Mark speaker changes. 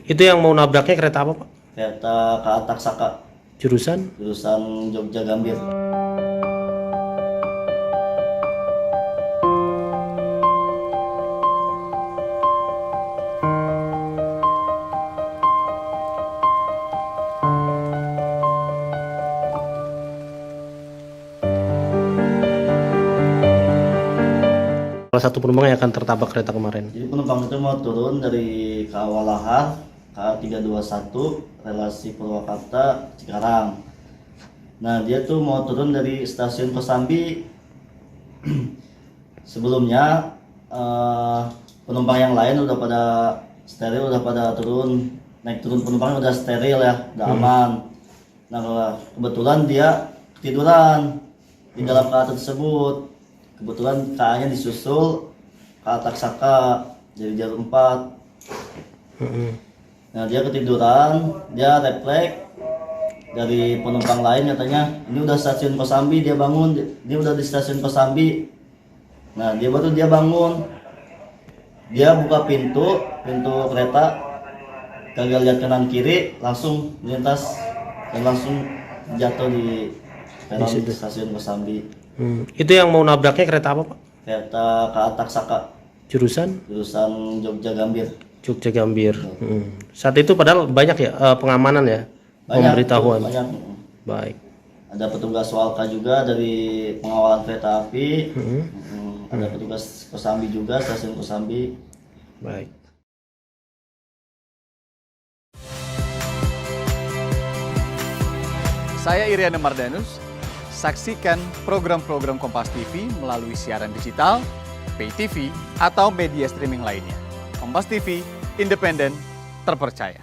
Speaker 1: Itu yang mau nabraknya kereta apa, Pak?
Speaker 2: Kereta KA Taksaka,
Speaker 1: Jurusan?
Speaker 2: jurusan Jogja Gambir.
Speaker 1: Salah satu penumpang yang akan tertabrak kereta kemarin.
Speaker 2: Jadi penumpang itu mau turun dari KA Walahar, KA 321, relasi Purwakarta, Cikarang. Nah, dia tuh mau turun dari stasiun Kosambi. Sebelumnya penumpang yang lain udah pada steril, udah pada turun, naik turun penumpangnya udah steril ya, udah aman. Nah, kebetulan dia ketiduran di dalam KA tersebut. Kebetulan KA-nya disusul KA Taksaka jadi jalur 4. Nah, dia ketiduran, dia refleks dari penumpang lain katanya, ini udah stasiun Kosambi, dia bangun, dia udah di stasiun Kosambi. Nah, dia bangun, dia buka pintu kereta, gagal lihat kanan kiri, langsung lintas dan langsung jatuh di peron stasiun Kosambi.
Speaker 1: Itu yang mau nabraknya kereta apa, Pak?
Speaker 2: Kereta KA Taksaka,
Speaker 1: Jurusan?
Speaker 2: jurusan Jogja Gambir.
Speaker 1: Jogja Gambir. Saat itu padahal banyak ya pengamanan ya, pemberitahuan.
Speaker 2: Banyak.
Speaker 1: Baik.
Speaker 2: Ada petugas Walka juga dari pengawalan kereta api. Ada petugas Kosambi juga, stasiun Kosambi.
Speaker 1: Baik.
Speaker 3: Saya Iriana Mardanus. Saksikan program-program Kompas TV melalui siaran digital, pay TV, atau media streaming lainnya. Kompas TV, independen, terpercaya.